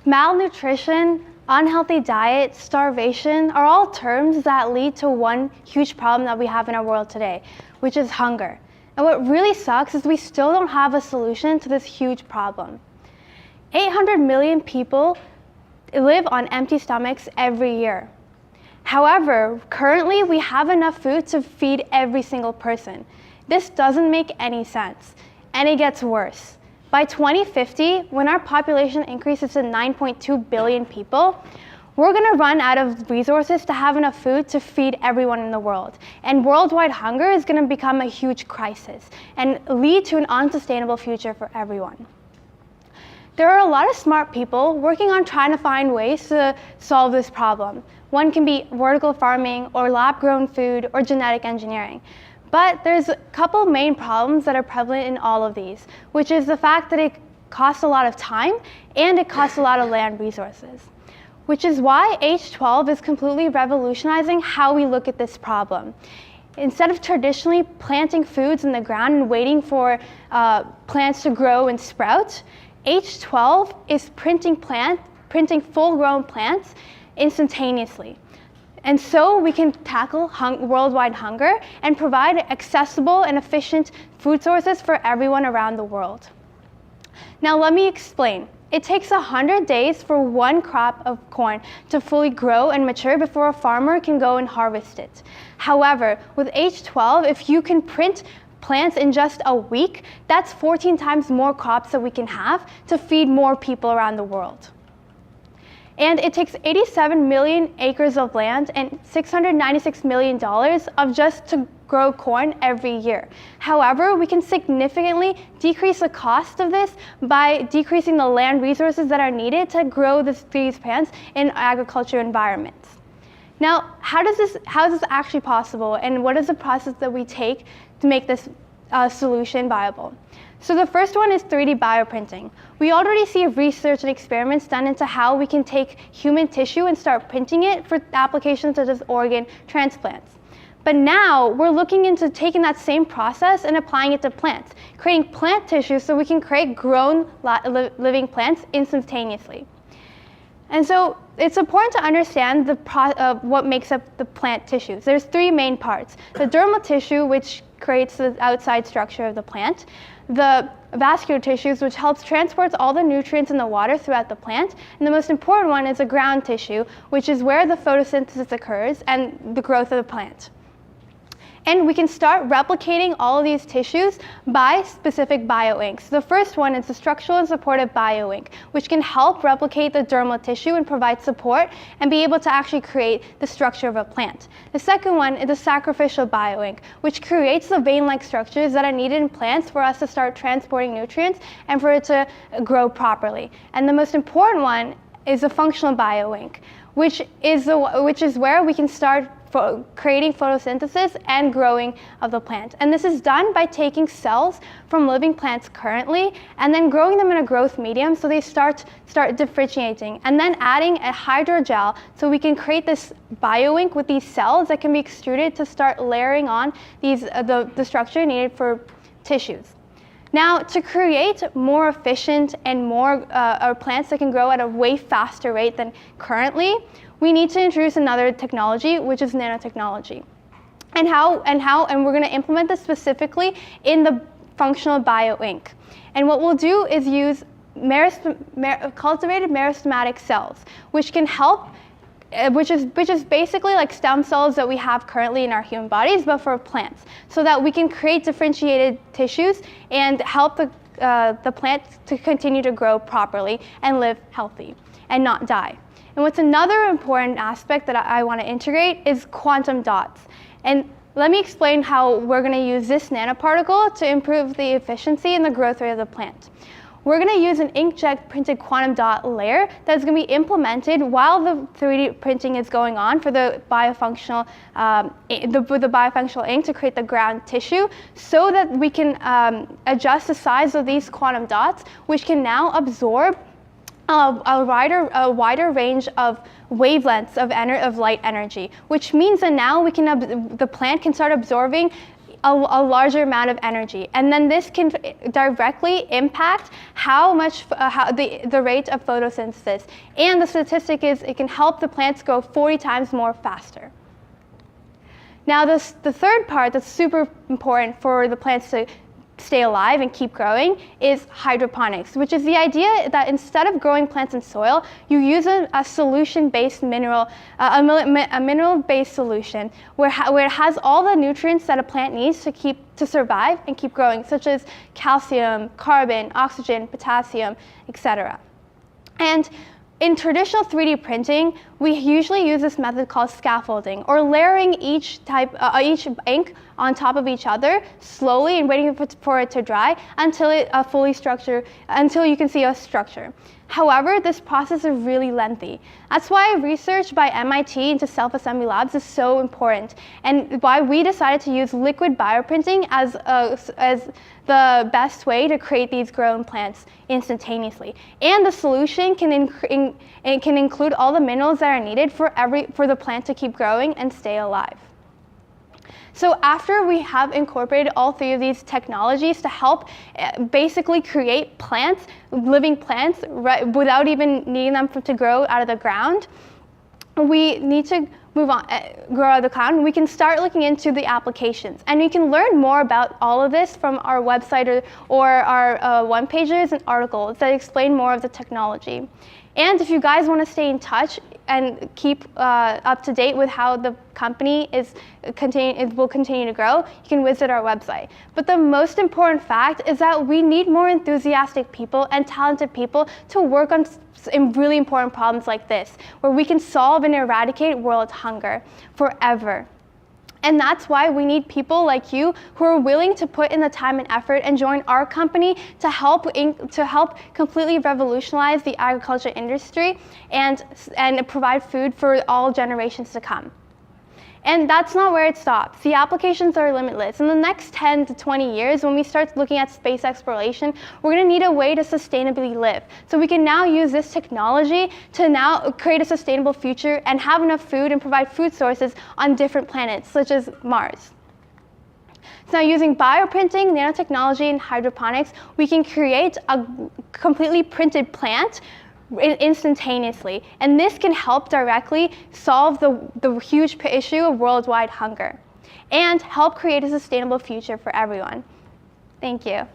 Malnutrition, unhealthy diet, starvation are all terms that lead to one huge problem that we have in our world today, which is hunger. And what really sucks is we still don't have a solution to this huge problem. 800 million people live on empty stomachs every year. However, currently we have enough food to feed every single person. This doesn't make any sense, and it gets worse. By 2050, when our population increases to 9.2 billion people, we're going to run out of resources to have enough food to feed everyone in the world. And worldwide hunger is going to become a huge crisis and lead to an unsustainable future for everyone. There are a lot of smart people working on trying to find ways to solve this problem. One can be vertical farming or lab-grown food or genetic engineering. But there's a couple main problems that are prevalent in all of these, which is the fact that it costs a lot of time and it costs a lot of land resources. Which is why H12 is completely revolutionizing how we look at this problem. Instead of traditionally planting foods in the ground and waiting for plants to grow and sprout, H12 is printing full-grown plants instantaneously. And so we can tackle worldwide hunger and provide accessible and efficient food sources for everyone around the world. Now let me explain. It takes 100 days for one crop of corn to fully grow and mature before a farmer can go and harvest it. However, with H12, if you can print plants in just a week, that's 14 times more crops that we can have to feed more people around the world. And it takes 87 million acres of land and $696 million of just to grow corn every year. However, we can significantly decrease the cost of this by decreasing the land resources that are needed to grow these plants in agriculture environments. Now, how is this actually possible, and what is the process that we take to make this solution viable? So the first one is 3D bioprinting. We already see research and experiments done into how we can take human tissue and start printing it for applications such as organ transplants. But now we're looking into taking that same process and applying it to plants, creating plant tissue so we can create grown living plants instantaneously. And so it's important to understand what makes up the plant tissues. There's three main parts. The dermal tissue, which creates the outside structure of the plant. The vascular tissues, which helps transport all the nutrients in the water throughout the plant. And the most important one is the ground tissue, which is where the photosynthesis occurs and the growth of the plant. And we can start replicating all of these tissues by specific bioinks. The first one is the structural and supportive bioink, which can help replicate the dermal tissue and provide support and be able to actually create the structure of a plant. The second one is the sacrificial bioink, which creates the vein-like structures that are needed in plants for us to start transporting nutrients and for it to grow properly. And the most important one is the functional bioink, which is where we can start creating photosynthesis and growing of the plant. And this is done by taking cells from living plants currently and then growing them in a growth medium so they start differentiating, and then adding a hydrogel so we can create this bioink with these cells that can be extruded to start layering on the structure needed for tissues. Now, to create more efficient and more plants that can grow at a way faster rate than currently, we need to introduce another technology, which is nanotechnology. And we're going to implement this specifically in the functional bioink. And what we'll do is use cultivated meristematic cells, which can help, which is basically like stem cells that we have currently in our human bodies, but for plants, so that we can create differentiated tissues and help the plant to continue to grow properly and live healthy and not die. And what's another important aspect that I want to integrate is quantum dots. And let me explain how we're going to use this nanoparticle to improve the efficiency and the growth rate of the plant. We're going to use an inkjet printed quantum dot layer that's going to be implemented while the 3D printing is going on for the biofunctional ink to create the ground tissue, so that we can adjust the size of these quantum dots, which can now absorb a wider range of wavelengths of light energy, which means that now the plant can start absorbing a larger amount of energy. And then this can directly impact how the rate of photosynthesis. And the statistic is it can help the plants grow 40 times more faster. Now the third part that's super important for the plants to stay alive and keep growing is hydroponics, which is the idea that instead of growing plants in soil, you use a solution-based mineral, a mineral-based solution where it has all the nutrients that a plant needs to survive and keep growing, such as calcium, carbon, oxygen, potassium, etc. And in traditional 3D printing, we usually use this method called scaffolding, or layering each ink on top of each other slowly and waiting for it to dry until until you can see a structure. However, this process is really lengthy. That's why research by MIT into self-assembly labs is so important, and why we decided to use liquid bioprinting as the best way to create these grown plants instantaneously. And the solution can include all the minerals that are needed for the plant to keep growing and stay alive. So after we have incorporated all three of these technologies to help basically create plants, living plants, without even needing them to grow out of the ground, we need to grow out of the ground. We can start looking into the applications. And you can learn more about all of this from our website or our one-pagers and articles that explain more of the technology. And if you guys want to stay in touch and keep up to date with how the company will continue to grow, you can visit our website. But the most important fact is that we need more enthusiastic people and talented people to work on really important problems like this, where we can solve and eradicate world hunger forever. And that's why we need people like you who are willing to put in the time and effort and join our company to help completely revolutionize the agriculture industry and provide food for all generations to come. And that's not where it stops. The applications are limitless. In the next 10 to 20 years, when we start looking at space exploration, we're going to need a way to sustainably live. So we can now use this technology to now create a sustainable future and have enough food and provide food sources on different planets, such as Mars. So now using bioprinting, nanotechnology, and hydroponics, we can create a completely printed plant instantaneously, and this can help directly solve the huge issue of worldwide hunger and help create a sustainable future for everyone. Thank you.